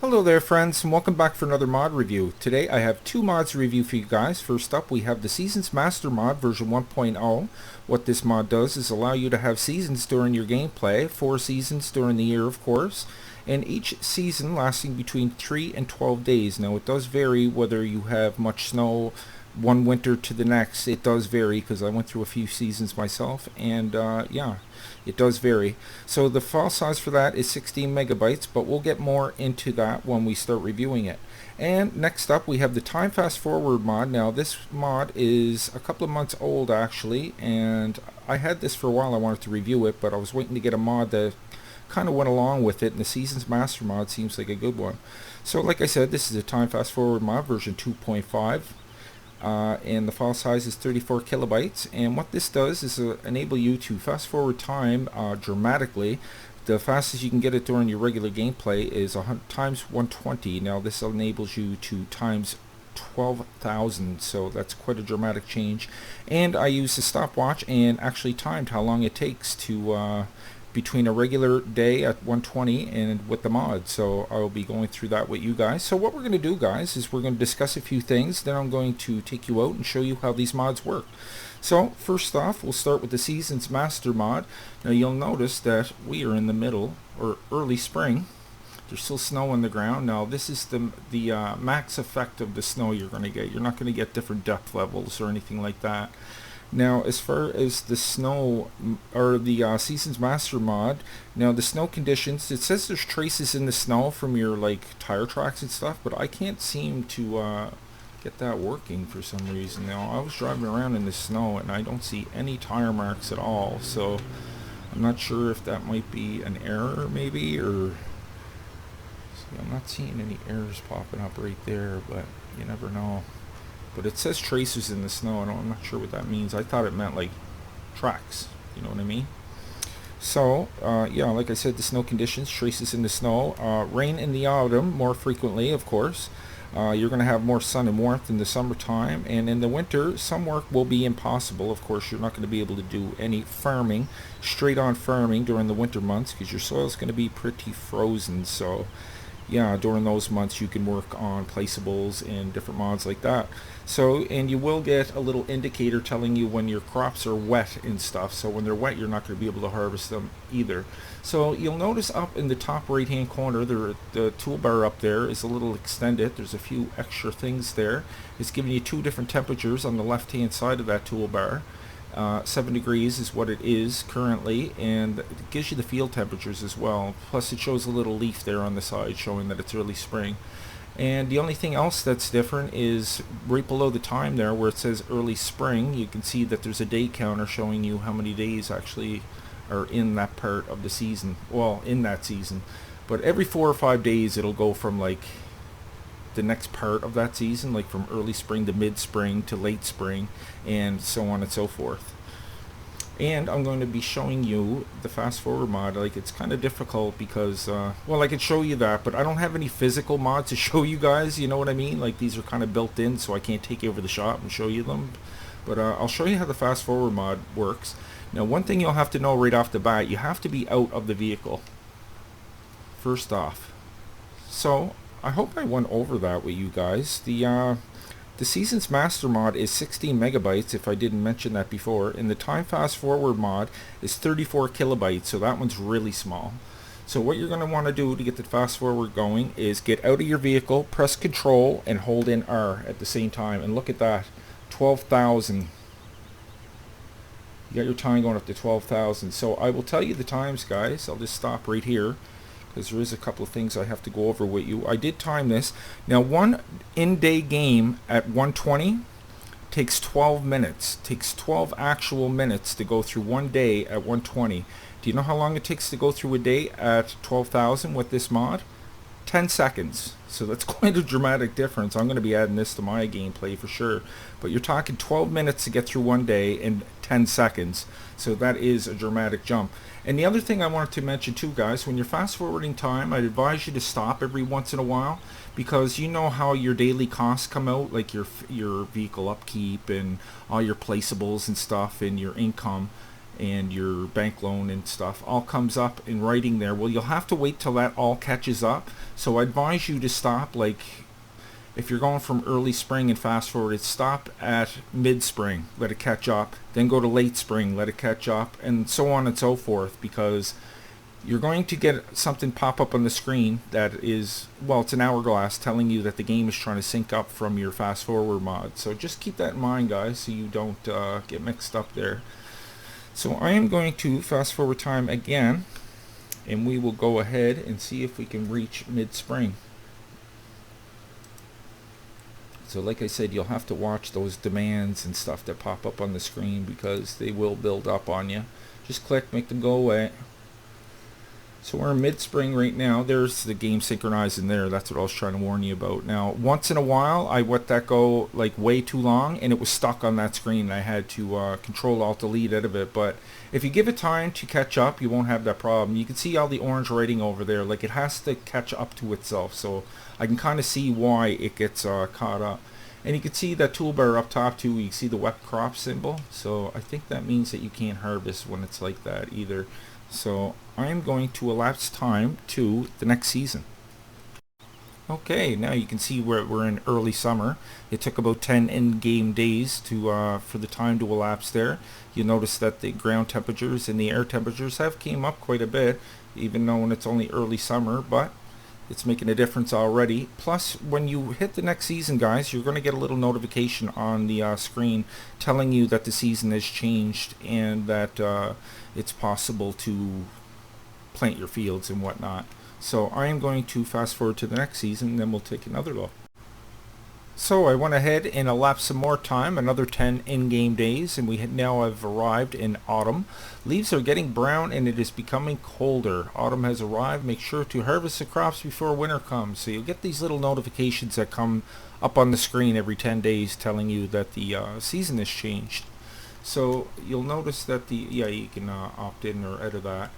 Hello there friends, and welcome back for another mod review. Today I have two mods to review for you guys. First up we have the Seasons Master mod version 1.0. What this mod does is allow you to have seasons during your gameplay, 4 seasons during the year of course, and each season lasting between 3 and 12 days. Now it does vary whether you have much snow one winter to the next. It does vary because I went through a few seasons myself, and yeah, it does vary. So the file size for that is 16 megabytes, but we'll get more into that when we start reviewing it. And next up we have the time fast forward mod. Now this mod is a couple of months old actually, and I had this for a while. I wanted to review it, but I was waiting to get a mod that kind of went along with it, and the Seasons Master mod seems like a good one. So like I said, this is a time fast forward mod version 2.5. And the file size is 34 kilobytes, and what this does is enable you to fast forward time dramatically. The fastest you can get it during your regular gameplay is times 120. Now this enables you to times 12,000, so that's quite a dramatic change. And I used a stopwatch and actually timed how long it takes to between a regular day at 120 and with the mod. So I'll be going through that with you guys. So what we're going to do, guys, is we're going to discuss a few things, then I'm going to take you out and show you how these mods work. So first off, we'll start with the Seasons Master mod. Now you'll notice that we are in the middle or early spring. There's still snow on the ground. Now this is the max effect of the snow you're going to get. You're not going to get different depth levels or anything like that. Now as far as the snow or the Seasons Master mod, now the snow conditions, it says there's traces in the snow from your like tire tracks and stuff, but I can't seem to get that working for some reason. Now I was driving around in the snow and I don't see any tire marks at all, so I'm not sure if that might be an error maybe, or see, I'm not seeing any errors popping up right there, but you never know. But it says traces in the snow, and I'm not sure what that means. I thought it meant like tracks, you know what I mean? So yeah, like I said, the snow conditions, traces in the snow, rain in the autumn more frequently of course. You're going to have more sun and warmth in the summertime, and in the winter some work will be impossible. Of course you're not going to be able to do any farming, straight on farming during the winter months, because your soil is going to be pretty frozen. So yeah, during those months you can work on placeables and different mods like that. So, and you will get a little indicator telling you when your crops are wet and stuff. So when they're wet, you're not going to be able to harvest them either. So you'll notice up in the top right hand corner, the toolbar up there is a little extended. There's a few extra things there. It's giving you two different temperatures on the left hand side of that toolbar. 7 degrees is what it is currently, and it gives you the field temperatures as well. Plus it shows a little leaf there on the side showing that it's early spring. And the only thing else that's different is right below the time there where it says early spring, you can see that there's a day counter showing you how many days actually are in that part of the season. Well, in that season. But every 4 or 5 days it'll go from like the next part of that season, like from early spring to mid-spring to late spring, and so on and so forth. And I'm going to be showing you the fast forward mod. Like, it's kind of difficult because well, I could show you that, but I don't have any physical mods to show you guys, you know what I mean? Like, these are kind of built in, so I can't take you over the shop and show you them. But I'll show you how the fast forward mod works. Now one thing you'll have to know right off the bat, you have to be out of the vehicle first off. So I hope I went over that with you guys. The Seasons Master mod is 16 megabytes, if I didn't mention that before, and the Time Fast Forward mod is 34 kilobytes, so that one's really small. So what you're going to want to do to get the fast forward going is get out of your vehicle, press Control, and hold in R at the same time, and look at that, 12,000. You got your time going up to 12,000. So I will tell you the times, guys. I'll just stop right here, because there is a couple of things I have to go over with you. I did time this. Now one in-day game at 120 takes 12 minutes. Takes 12 actual minutes to go through one day at 120. Do you know how long it takes to go through a day at 12,000 with this mod? 10 seconds. So that's quite a dramatic difference. I'm going to be adding this to my gameplay for sure. But you're talking 12 minutes to get through one day in 10 seconds. So that is a dramatic jump. And the other thing I wanted to mention too, guys, when you're fast forwarding time, I'd advise you to stop every once in a while, because you know how your daily costs come out, like your vehicle upkeep and all your placeables and stuff and your income. and your bank loan and stuff all comes up in writing there. Well, you'll have to wait till that all catches up. So I advise you to stop, like, if you're going from early spring and fast forward, stop at mid-spring, let it catch up, then go to late spring, let it catch up, and so on and so forth, because you're going to get something pop up on the screen that is, well, it's an hourglass telling you that the game is trying to sync up from your fast forward mod. So just keep that in mind, guys, so you don't get mixed up there. So I am going to fast forward time again, and we will go ahead and see if we can reach mid-spring. So like I said, you'll have to watch those demands and stuff that pop up on the screen, because they will build up on you. Just click, make them go away. So we're in mid-spring right now. There's the game synchronized in there. That's what I was trying to warn you about. Now, once in a while, I let that go like way too long, and it was stuck on that screen. I had to Control-Alt-Delete out of it. But if you give it time to catch up, you won't have that problem. You can see all the orange writing over there. Like, it has to catch up to itself. So I can kind of see why it gets caught up. And you can see that toolbar up top too. You can see the wet crop symbol. So I think that means that you can't harvest when it's like that either. So I am going to elapse time to the next season. Okay, now you can see we're in early summer. It took about 10 in-game days to for the time to elapse there. You'll notice that the ground temperatures and the air temperatures have came up quite a bit, even though it's only early summer, but it's making a difference already. Plus, when you hit the next season, guys, you're going to get a little notification on the screen telling you that the season has changed and that it's possible to plant your fields and whatnot. So I am going to fast forward to the next season, and then we'll take another look. So I went ahead and elapsed some more time, another 10 in-game days, and we now have arrived in autumn. Leaves are getting brown and it is becoming colder. Autumn has arrived. Make sure to harvest the crops before winter comes. So you'll get these little notifications that come up on the screen every 10 days telling you that the season has changed. So you'll notice that you can opt in or out of that.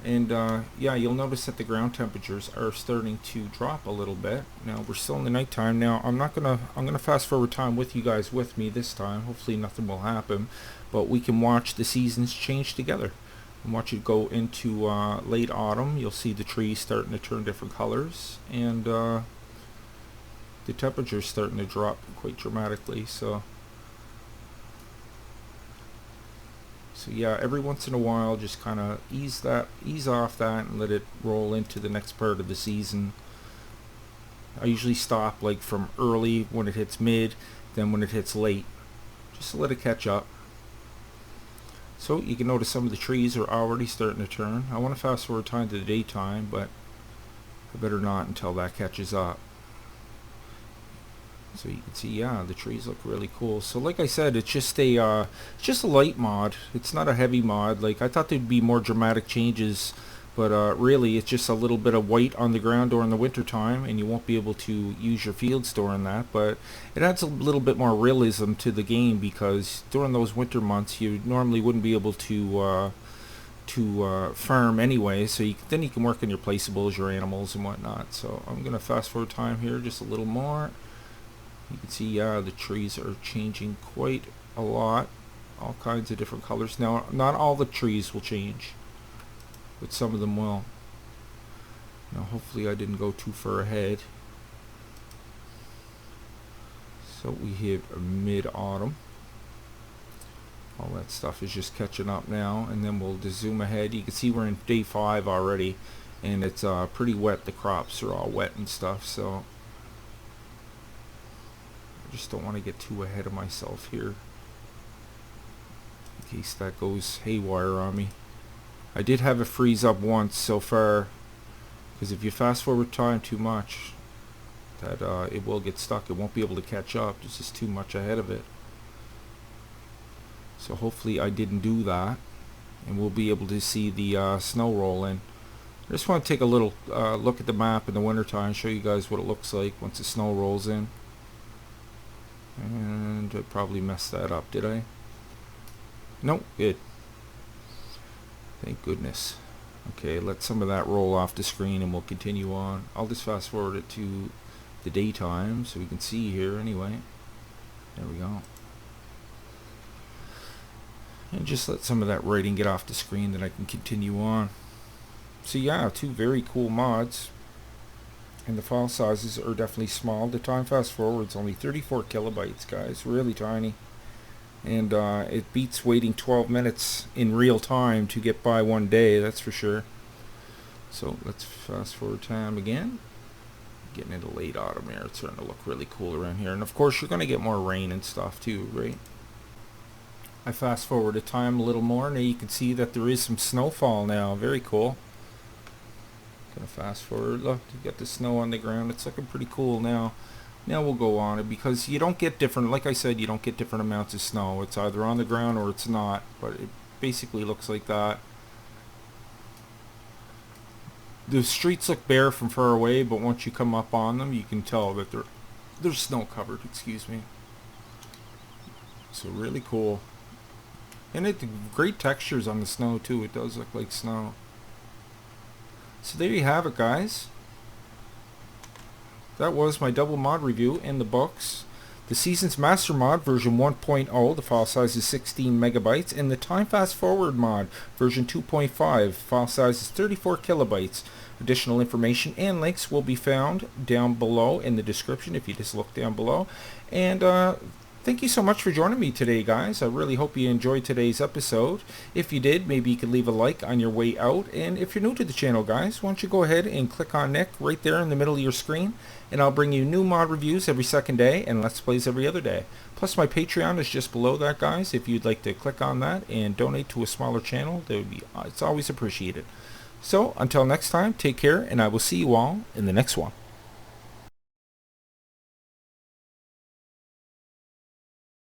And you'll notice that the ground temperatures are starting to drop a little bit. Now we're still in the nighttime. Now I'm gonna fast forward time with you guys with me this time. Hopefully nothing will happen, but we can watch the seasons change together. And watch it go into late autumn. You'll see the trees starting to turn different colors, and the temperature's starting to drop quite dramatically. So yeah, every once in a while, just kind of ease off that and let it roll into the next part of the season. I usually stop like from early when it hits mid, then when it hits late, just to let it catch up. So you can notice some of the trees are already starting to turn. I want to fast forward time to the daytime, but I better not until that catches up. So you can see, yeah, the trees look really cool. So like I said, it's just a light mod. It's not a heavy mod. Like, I thought there'd be more dramatic changes, but really it's just a little bit of white on the ground during the winter time, and you won't be able to use your fields during that. But it adds a little bit more realism to the game, because during those winter months you normally wouldn't be able to farm anyway, so then you can work on your placeables, your animals and whatnot. So I'm gonna fast forward time here just a little more. You can see, yeah, the trees are changing quite a lot. All kinds of different colors. Now, not all the trees will change, but some of them will. Now, hopefully I didn't go too far ahead. So we hit mid-autumn. All that stuff is just catching up now, and then we'll just zoom ahead. You can see we're in day 5 already, and it's pretty wet. The crops are all wet and stuff, so I just don't want to get too ahead of myself here, in case that goes haywire on me. I did have it freeze up once so far, because if you fast forward time too much, that it will get stuck. It won't be able to catch up. There's just too much ahead of it. So hopefully I didn't do that, and we'll be able to see the snow roll in. I just want to take a little look at the map in the wintertime, show you guys what it looks like once the snow rolls in. And I probably messed that up, did I? Nope, good. Thank goodness. Okay, let some of that roll off the screen and we'll continue on. I'll just fast forward it to the daytime so we can see here anyway. There we go. And just let some of that writing get off the screen, then I can continue on. So yeah, two very cool mods. And the file sizes are definitely small. The time fast forward's only 34 kilobytes, guys. Really tiny. And it beats waiting 12 minutes in real time to get by one day, that's for sure. So let's fast forward time again. Getting into late autumn here. It's starting to look really cool around here. And of course you're going to get more rain and stuff too, right? I fast forward the time a little more. Now you can see that there is some snowfall now. Very cool. Gonna fast forward. Look, you got the snow on the ground. It's looking pretty cool now. Now we'll go on it because you don't get different, like I said, you don't get different amounts of snow. It's either on the ground or it's not, but it basically looks like that. The streets look bare from far away, but once you come up on them, you can tell that they're snow covered, excuse me. So really cool. And it great textures on the snow too. It does look like snow. So there you have it, guys. That was my double mod review in the books. The Seasons Master Mod version 1.0, the file size is 16 megabytes, and the Time Fast Forward Mod version 2.5, file size is 34 kilobytes. Additional information and links will be found down below in the description if you just look down below. And thank you so much for joining me today, guys. I really hope you enjoyed today's episode. If you did, maybe you could leave a like on your way out. And if you're new to the channel, guys, why don't you go ahead and click on Nick right there in the middle of your screen, and I'll bring you new mod reviews every second day and Let's Plays every other day. Plus my Patreon is just below that, guys. If you'd like to click on that and donate to a smaller channel, that would be, it's always appreciated. So until next time, take care, and I will see you all in the next one.